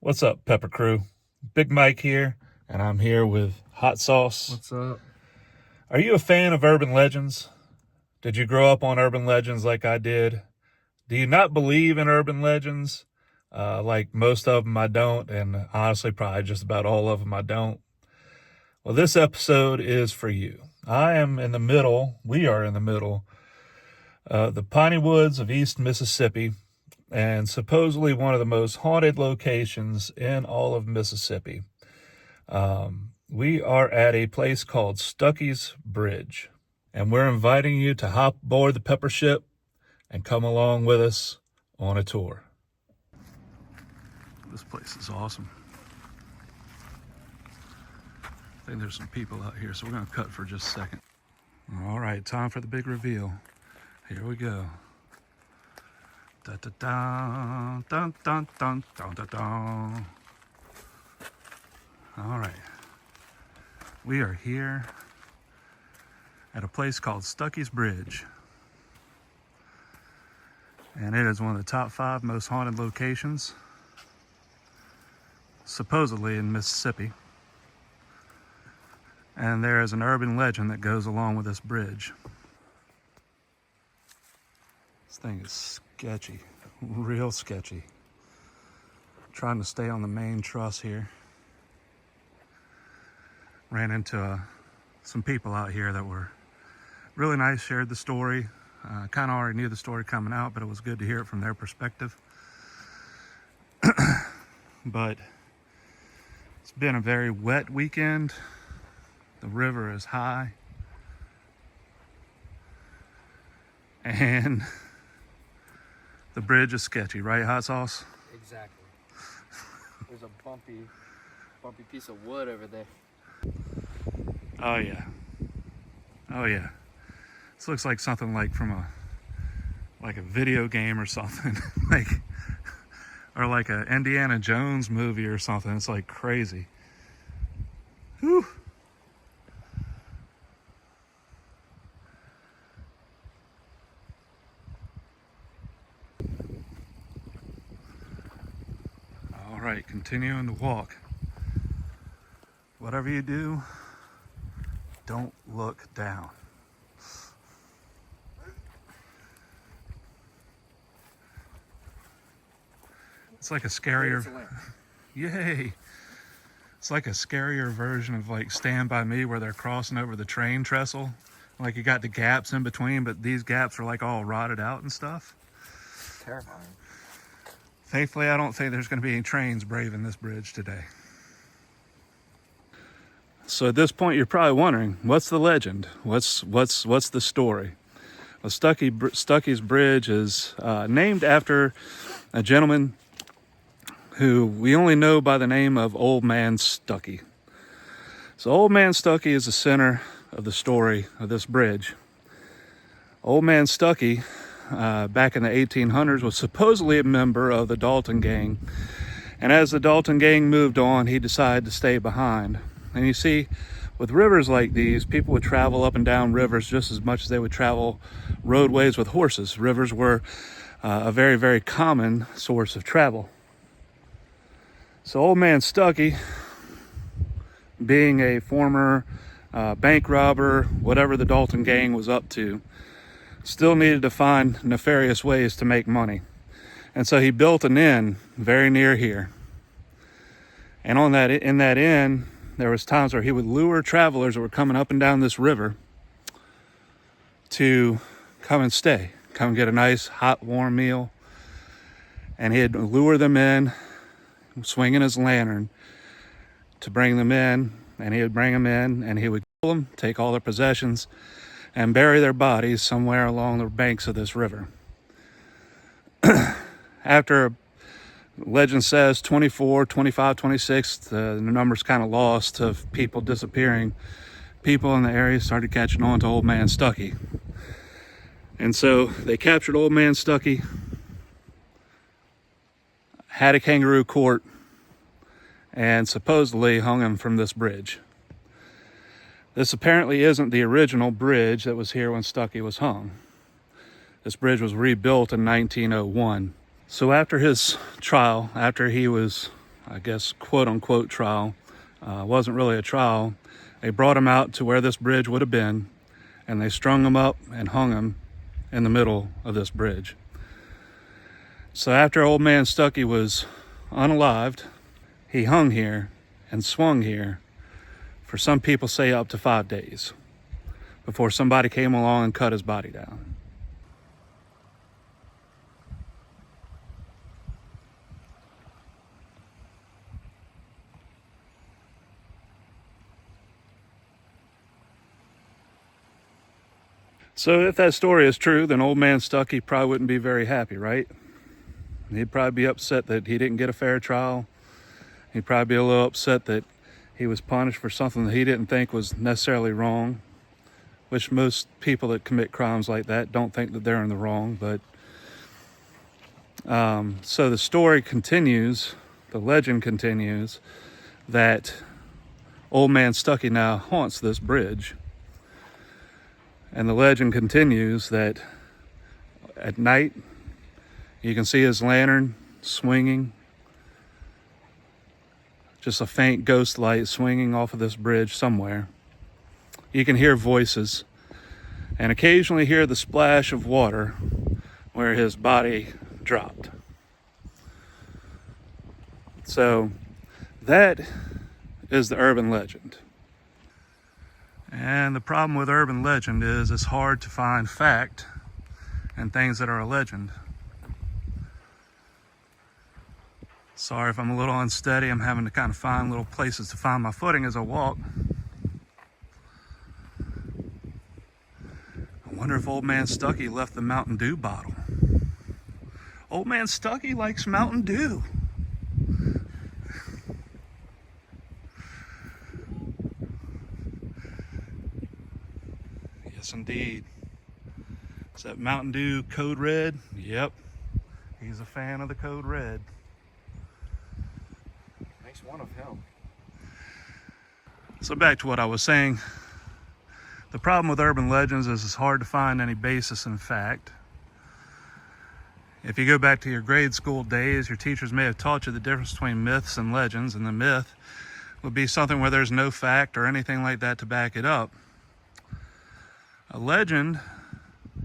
What's up, Pepper Crew? Big Mike here, and I'm here with Hot Sauce. What's up? Are you a fan of urban legends? Did you grow up on urban legends like I did? Do you not believe in urban legends? Like most of them, I don't, and honestly, probably just about all of them, I don't. Well, this episode is for you. We are in the middle of the piney woods of East Mississippi, and supposedly one of the most haunted locations in all of Mississippi. We are at a place called Stuckey's Bridge, and we're inviting you to hop aboard the pepper ship and come along with us on a tour. This place is awesome. I think there's some people out here, so we're going to cut for just a second. All right, time for the big reveal. Here we go. Da da da, dun dun dun dun dun dun. All right, we are here at a place called Stuckey's Bridge, and it is one of the top 5 most haunted locations, supposedly in Mississippi. And there is an urban legend that goes along with this bridge. This thing is sketchy, real sketchy. Trying to stay on the main truss here. Ran into some people out here that were really nice, shared the story. Kind of already knew the story coming out, but it was good to hear it from their perspective. But it's been a very wet weekend. The river is high. And the bridge is sketchy, right, Hot Sauce? Exactly. There's a bumpy piece of wood over there. Oh yeah. Oh yeah. This looks like something like from a video game or something. Or like a Indiana Jones movie or something. It's like crazy. Whew. All right, continuing to walk. Whatever you do, don't look down. It's like a scarier, yay. It's like a scarier version of like Stand By Me, where they're crossing over the train trestle. Like you got the gaps in between, but these gaps are like all rotted out and stuff. Terrifying. Thankfully, I don't think there's going to be any trains braving this bridge today. So at this point, you're probably wondering, what's the legend? What's the story? Well, Stuckey's Bridge is named after a gentleman who we only know by the name of Old Man Stuckey. So Old Man Stuckey is the center of the story of this bridge. Old Man Stuckey, back in the 1800s, was supposedly a member of the Dalton gang. And as the Dalton gang moved on, he decided to stay behind. And you see, with rivers like these, people would travel up and down rivers just as much as they would travel roadways with horses. Rivers were a very, very common source of travel. So Old Man Stuckey, being a former bank robber, whatever the Dalton gang was up to, still needed to find nefarious ways to make money. And so he built an inn very near here. And in that inn, there was times where he would lure travelers that were coming up and down this river to come and stay, come get a nice hot warm meal. And he'd lure them in, swinging his lantern to bring them in, and he would bring them in, and he would kill them, take all their possessions, and bury their bodies somewhere along the banks of this river. After, legend says, 24, 25, 26, the number's kind of lost of people disappearing. People in the area started catching on to Old Man Stuckey. And so they captured Old Man Stuckey, had a kangaroo court, and supposedly hung him from this bridge. This apparently isn't the original bridge that was here when Stuckey was hung. This bridge was rebuilt in 1901. So after his trial, after he was I guess, quote unquote trial. Wasn't really a trial. They brought him out to where this bridge would have been, and they strung him up and hung him in the middle of this bridge. So after old man Stuckey was unalived, he hung here and swung here for, some people say, up to 5 days before somebody came along and cut his body down. So if that story is true, then old man Stuckey probably wouldn't be very happy, right? He'd probably be upset that he didn't get a fair trial. He'd probably be a little upset that he was punished for something that he didn't think was necessarily wrong, which most people that commit crimes like that don't think that they're in the wrong. But so the story continues, the legend continues, that old man Stuckey now haunts this bridge. And the legend continues that at night you can see his lantern swinging, just a faint ghost light swinging off of this bridge somewhere. You can hear voices and occasionally hear the splash of water where his body dropped. So that is the urban legend. And the problem with urban legend is it's hard to find fact and things that are a legend. Sorry if I'm a little unsteady. I'm having to kind of find little places to find my footing as I walk. I wonder if old man Stuckey left the Mountain Dew bottle. Old man Stuckey likes Mountain Dew. Yes, indeed. Is that Mountain Dew Code Red? Yep. He's a fan of the Code Red. Makes one of him. So back to what I was saying. The problem with urban legends is it's hard to find any basis in fact. If you go back to your grade school days, your teachers may have taught you the difference between myths and legends, and the myth would be something where there's no fact or anything like that to back it up. A legend,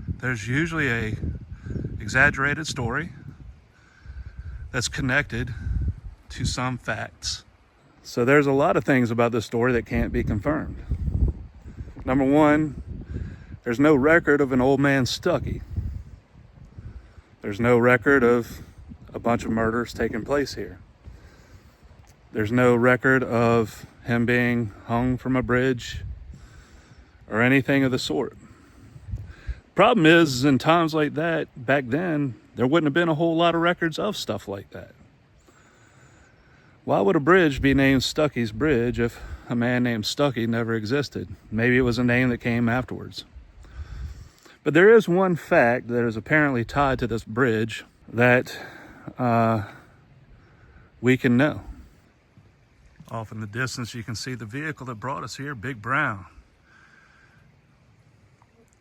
there's usually a exaggerated story that's connected to some facts. So there's a lot of things about this story that can't be confirmed. Number one, there's no record of an old man Stuckey. There's no record of a bunch of murders taking place here. There's no record of him being hung from a bridge or anything of the sort. Problem is, in times like that, back then, there wouldn't have been a whole lot of records of stuff like that. Why would a bridge be named Stuckey's Bridge if a man named Stuckey never existed? Maybe it was a name that came afterwards. But there is one fact that is apparently tied to this bridge that we can know. Off in the distance, you can see the vehicle that brought us here, Big Brown.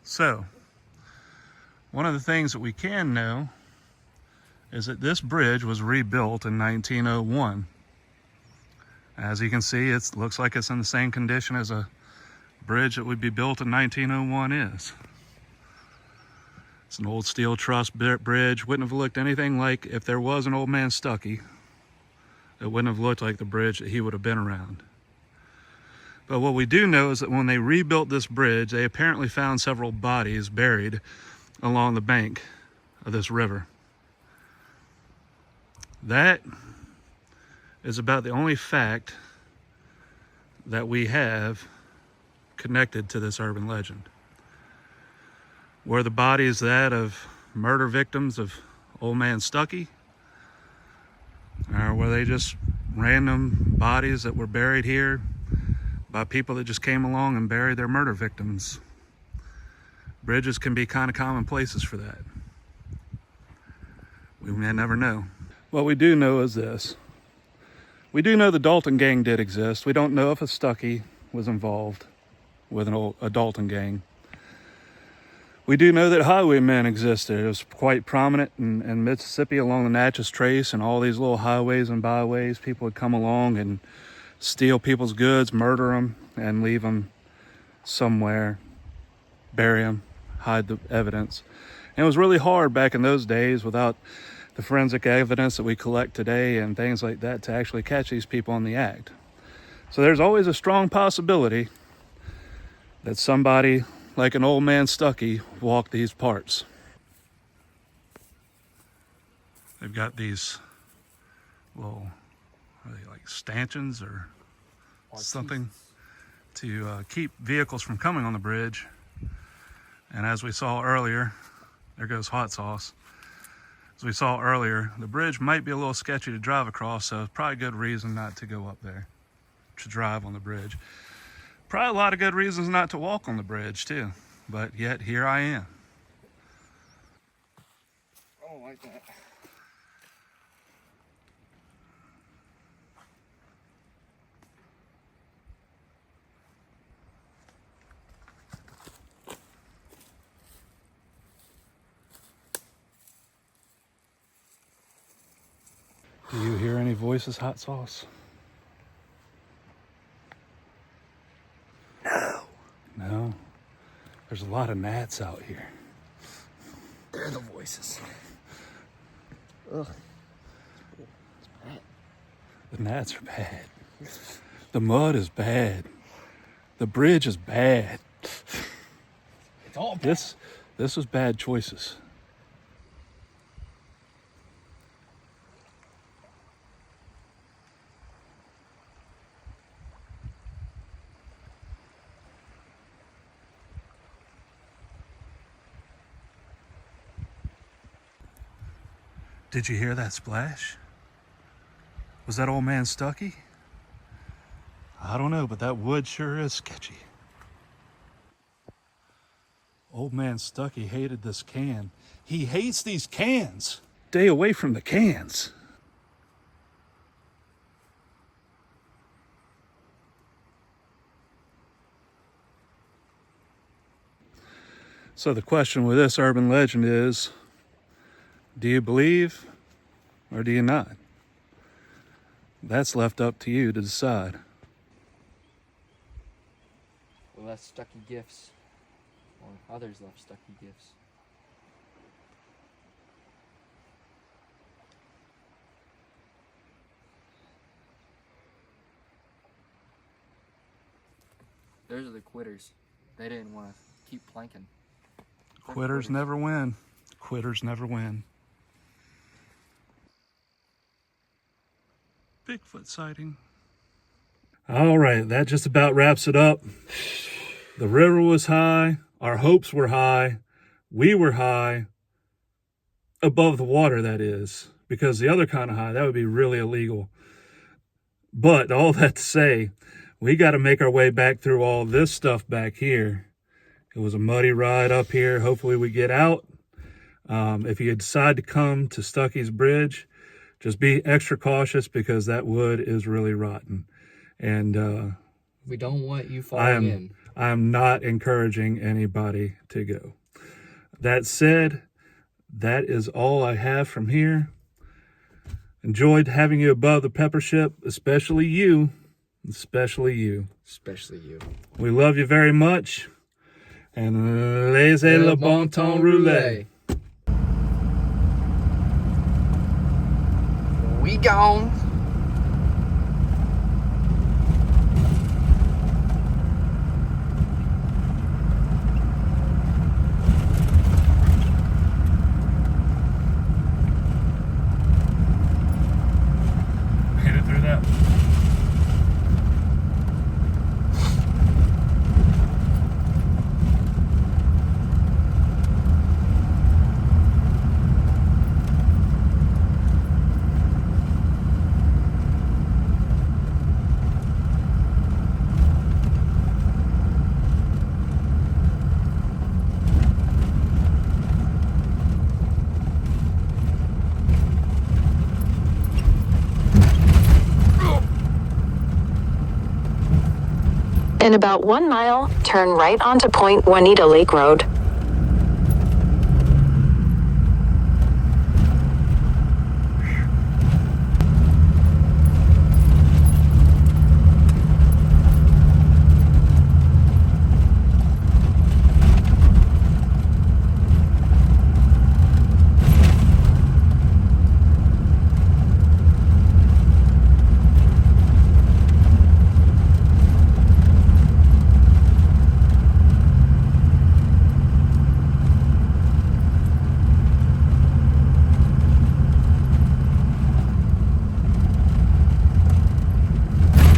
So, one of the things that we can know is that this bridge was rebuilt in 1901. As you can see, it looks like it's in the same condition as a bridge that would be built in 1901 is. It's an old steel truss bridge. Wouldn't have looked anything like, if there was an old man Stuckey, it wouldn't have looked like the bridge that he would have been around. But what we do know is that when they rebuilt this bridge, they apparently found several bodies buried along the bank of this river. That is about the only fact that we have connected to this urban legend. Were the bodies that of murder victims of old man Stuckey? Or were they just random bodies that were buried here by people that just came along and buried their murder victims? Bridges can be kind of common places for that. We may never know. What we do know is this. We do know the Dalton gang did exist. We don't know if a Stuckey was involved with a Dalton gang. We do know that highwaymen existed. It was quite prominent in Mississippi along the Natchez Trace and all these little highways and byways. People would come along and steal people's goods, murder them, and leave them somewhere, bury them, hide the evidence. And it was really hard back in those days without the forensic evidence that we collect today and things like that to actually catch these people in the act. So there's always a strong possibility that somebody like an old man Stuckey walked these parts. They've got these little, are they like stanchions or something to keep vehicles from coming on the bridge. And as we saw earlier, there goes hot sauce. As we saw earlier, the bridge might be a little sketchy to drive across, so probably good reason not to go up there, to drive on the bridge. Probably a lot of good reasons not to walk on the bridge too, but yet here I am. I don't like that. Do you hear any voices, hot sauce? No? There's a lot of gnats out here. They're the voices. Ugh. It's bad. The gnats are bad. The mud is bad. The bridge is bad. It's all bad. This was bad choices. Did you hear that splash? Was that old man Stuckey? I don't know, but that wood sure is sketchy. Old man Stuckey hated this can. He hates these cans. Stay away from the cans. So the question with this urban legend is, do you believe or do you not? That's left up to you to decide. We left Stuckey gifts. Or others left Stuckey gifts. Those are the quitters. They didn't want to keep planking. Quitters never win. Quitters never win. Bigfoot sighting. All right, that just about wraps it up. The river was high. Our hopes were high. We were high. Above the water, that is. Because the other kind of high, that would be really illegal. But all that to say, we got to make our way back through all this stuff back here. It was a muddy ride up here. Hopefully we get out. If you decide to come to Stuckey's Bridge, just be extra cautious because that wood is really rotten. And we don't want you falling in. I am not encouraging anybody to go. That said, that is all I have from here. Enjoyed having you above the pepper ship, especially you. Especially you. Especially you. We love you very much. And laissez le bon temps rouler. We gone. Hit it through that. In about 1 mile, turn right onto Point Juanita Lake Road.